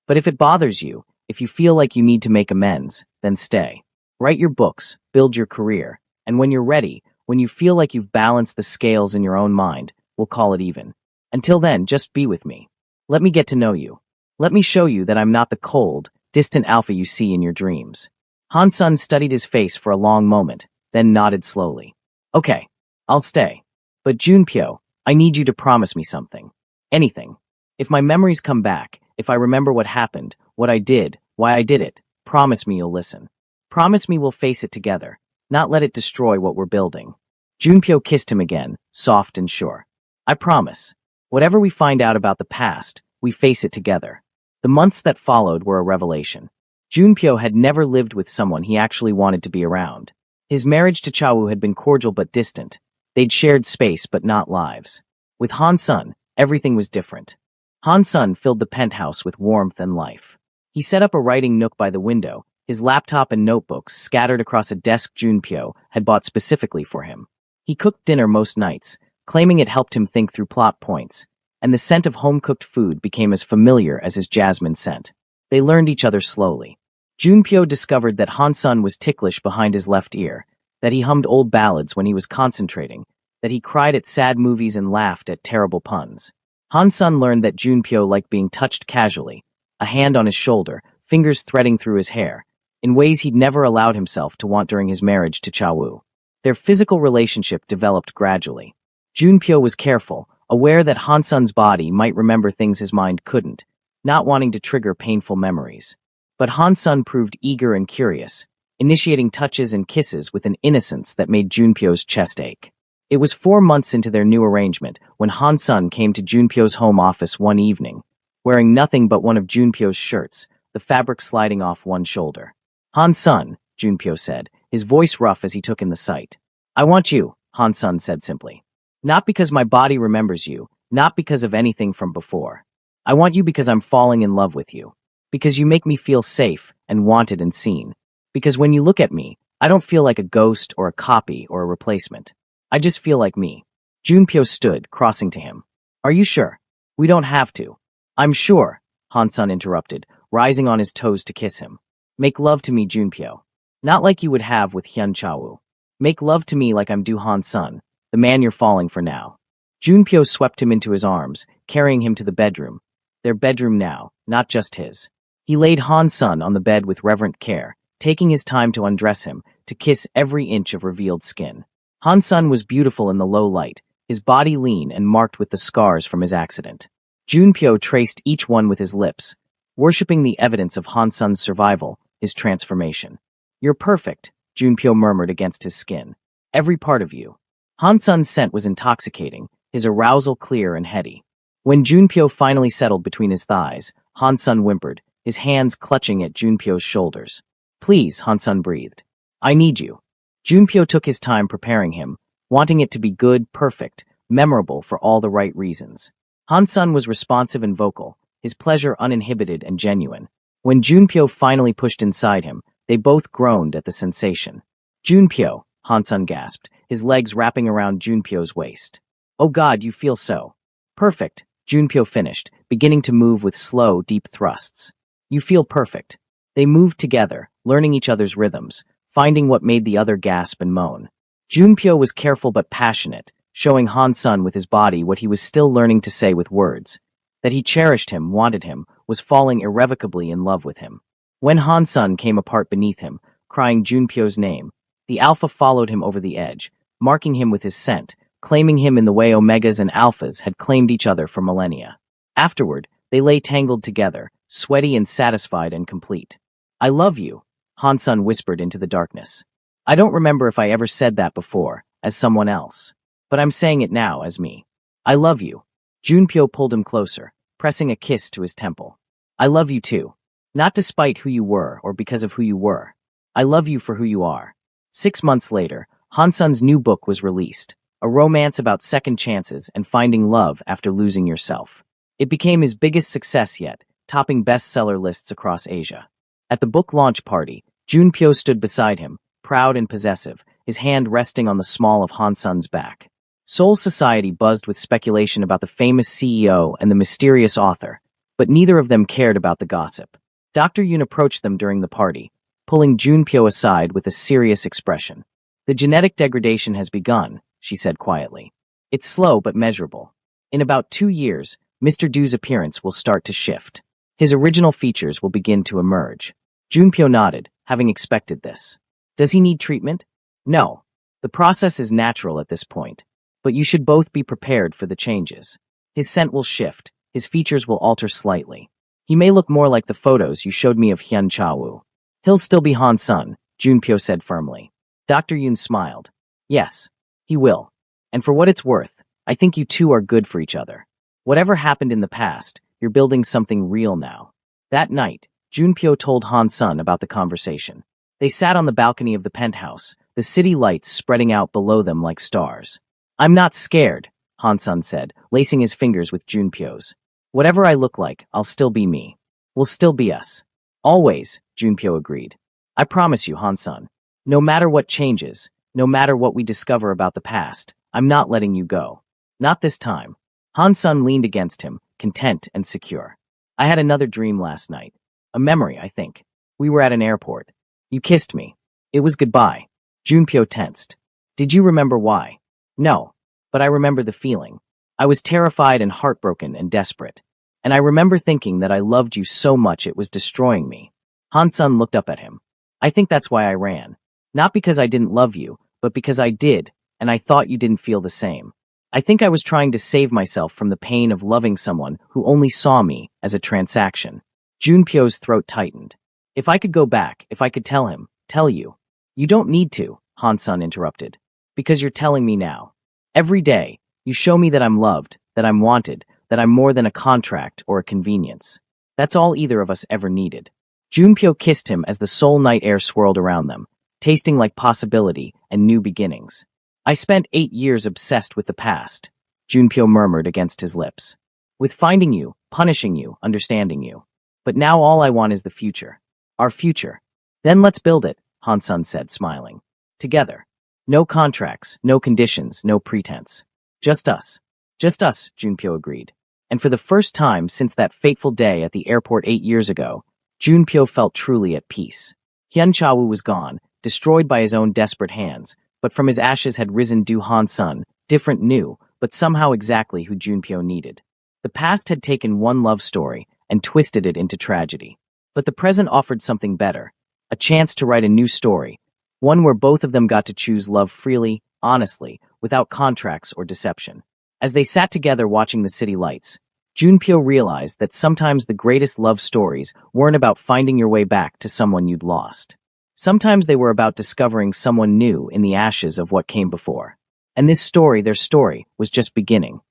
if it bothers you, if you feel like you need to make amends, then stay. Write your books, build your career, and when you're ready, when you feel like you've balanced the scales in your own mind, we'll call it even. Until then, just be with me. Let me get to know you. Let me show you that I'm not the cold, distant alpha you see in your dreams. Han-sun studied his face for a long moment, then nodded slowly. Okay, I'll stay. But Junpyo, I need you to promise me something. Anything. If my memories come back, if I remember what happened, what I did, why I did it, promise me you'll listen. Promise me we'll face it together, not let it destroy what we're building. Junpyo kissed him again, soft and sure. I promise. Whatever we find out about the past, we face it together. The months that followed were a revelation. Junpyo had never lived with someone he actually wanted to be around. His marriage to Chawu had been cordial but distant. They'd shared space but not lives. With Han-sun, everything was different. Han-sun filled the penthouse with warmth and life. He set up a writing nook by the window, his laptop and notebooks scattered across a desk Junpyo had bought specifically for him. He cooked dinner most nights, claiming it helped him think through plot points, and the scent of home-cooked food became as familiar as his jasmine scent. They learned each other slowly. Junpyo discovered that Han-sun was ticklish behind his left ear, that he hummed old ballads when he was concentrating, that he cried at sad movies and laughed at terrible puns. Han-sun learned that Junpyo liked being touched casually, a hand on his shoulder, fingers threading through his hair, in ways he'd never allowed himself to want during his marriage to Chawu. Their physical relationship developed gradually. Junpyo was careful, aware that Han-sun's body might remember things his mind couldn't, not wanting to trigger painful memories. But Han-sun proved eager and curious, initiating touches and kisses with an innocence that made Junpyo's chest ache. It was 4 months into their new arrangement when Han-sun came to Junpyo's home office one evening, wearing nothing but one of Junpyo's shirts, the fabric sliding off one shoulder. Han-sun, Junpyo said, his voice rough as he took in the sight. I want you, Han-sun said simply. Not because my body remembers you, not because of anything from before. I want you because I'm falling in love with you. Because you make me feel safe and wanted and seen. Because when you look at me, I don't feel like a ghost or a copy or a replacement. I just feel like me. Junpyo stood, crossing to him. Are you sure? We don't have to. I'm sure, Han-sun interrupted, rising on his toes to kiss him. Make love to me, Junpyo. Not like you would have with Hyun Chawu. Make love to me like I'm due Han-sun, the man you're falling for now. Junpyo swept him into his arms, carrying him to the bedroom. Their bedroom now, not just his. He laid Han Sun on the bed with reverent care, taking his time to undress him, to kiss every inch of revealed skin. Han Sun was beautiful in the low light, his body lean and marked with the scars from his accident. Junpyo traced each one with his lips, worshipping the evidence of Han Sun's survival, his transformation. "You're perfect," Junpyo murmured against his skin. "Every part of you." Han Sun's scent was intoxicating, his arousal clear and heady. When Junpyo finally settled between his thighs, Han Sun whimpered, his hands clutching at Junpyo's shoulders. "Please," Han Sun breathed. "I need you." Junpyo took his time preparing him, wanting it to be good, perfect, memorable for all the right reasons. Han Sun was responsive and vocal, his pleasure uninhibited and genuine. When Junpyo finally pushed inside him, they both groaned at the sensation. "Junpyo," Han Sun gasped, his legs wrapping around Junpyo's waist. "Oh God, you feel so perfect," Junpyo finished, beginning to move with slow, deep thrusts. "You feel perfect." They moved together, learning each other's rhythms, finding what made the other gasp and moan. Junpyo was careful but passionate, showing Han Sun with his body what he was still learning to say with words. That he cherished him, wanted him, was falling irrevocably in love with him. When Han Sun came apart beneath him, crying Junpyo's name, the Alpha followed him over the edge, marking him with his scent, claiming him in the way Omegas and Alphas had claimed each other for millennia. Afterward, they lay tangled together, sweaty and satisfied and complete. "I love you," Han Sun whispered into the darkness. "I don't remember if I ever said that before, as someone else. But I'm saying it now as me. I love you." Junpyo pulled him closer, pressing a kiss to his temple. "I love you too. Not despite who you were or because of who you were. I love you for who you are." 6 months later, Han Sun's new book was released, a romance about second chances and finding love after losing yourself. It became his biggest success yet, topping bestseller lists across Asia. At the book launch party, Junpyo stood beside him, proud and possessive, his hand resting on the small of Han Sun's back. Seoul society buzzed with speculation about the famous CEO and the mysterious author, but neither of them cared about the gossip. Dr. Yoon approached them during the party, pulling Junpyo aside with a serious expression. "The genetic degradation has begun," she said quietly. "It's slow but measurable. In about 2 years, Mr. Do's appearance will start to shift. His original features will begin to emerge." Junpyo nodded, having expected this. "Does he need treatment?" "No. The process is natural at this point. But you should both be prepared for the changes. His scent will shift, his features will alter slightly. He may look more like the photos you showed me of Hyun Cha-woo." "He'll still be Han Sun," Junpyo said firmly. Dr. Yoon smiled. "Yes, he will. And for what it's worth, I think you two are good for each other. Whatever happened in the past, you're building something real now." That night, Junpyo told Han Sun about the conversation. They sat on the balcony of the penthouse, the city lights spreading out below them like stars. "I'm not scared," Han Sun said, lacing his fingers with Junpyo's. "Whatever I look like, I'll still be me. We'll still be us." "Always," Junpyo agreed. "I promise you, Han Sun. No matter what changes, no matter what we discover about the past, I'm not letting you go. Not this time." Han Sun leaned against him, content and secure. "I had another dream last night. A memory, I think. We were at an airport. You kissed me. It was goodbye." Junpyo tensed. "Did you remember why?" "No. But I remember the feeling. I was terrified and heartbroken and desperate. And I remember thinking that I loved you so much it was destroying me." Han Sun looked up at him. "I think that's why I ran. Not because I didn't love you, but because I did, and I thought you didn't feel the same. I think I was trying to save myself from the pain of loving someone who only saw me as a transaction." Junpyo's throat tightened. "If I could go back, if I could tell him, tell you." "You don't need to," Han Sun interrupted. "Because you're telling me now. Every day, you show me that I'm loved, that I'm wanted, that I'm more than a contract or a convenience. That's all either of us ever needed." Junpyo kissed him as the Seoul night air swirled around them, tasting like possibility and new beginnings. "I spent 8 years obsessed with the past," Junpyo murmured against his lips. "With finding you, punishing you, understanding you. But now all I want is the future. Our future. Then let's build it," Han Sun said, smiling. "Together. No contracts, no conditions, no pretense. Just us." "Just us," Junpyo agreed. And for the first time since that fateful day at the airport 8 years ago, Junpyo felt truly at peace. Hyun Cha-woo was gone, destroyed by his own desperate hands, but from his ashes had risen Do Han Sun, different, new, but somehow exactly who Junpyo needed. The past had taken one love story and twisted it into tragedy. But the present offered something better, a chance to write a new story, one where both of them got to choose love freely, honestly, without contracts or deception. As they sat together watching the city lights, Junpyo realized that sometimes the greatest love stories weren't about finding your way back to someone you'd lost. Sometimes they were about discovering someone new in the ashes of what came before. And this story, their story, was just beginning.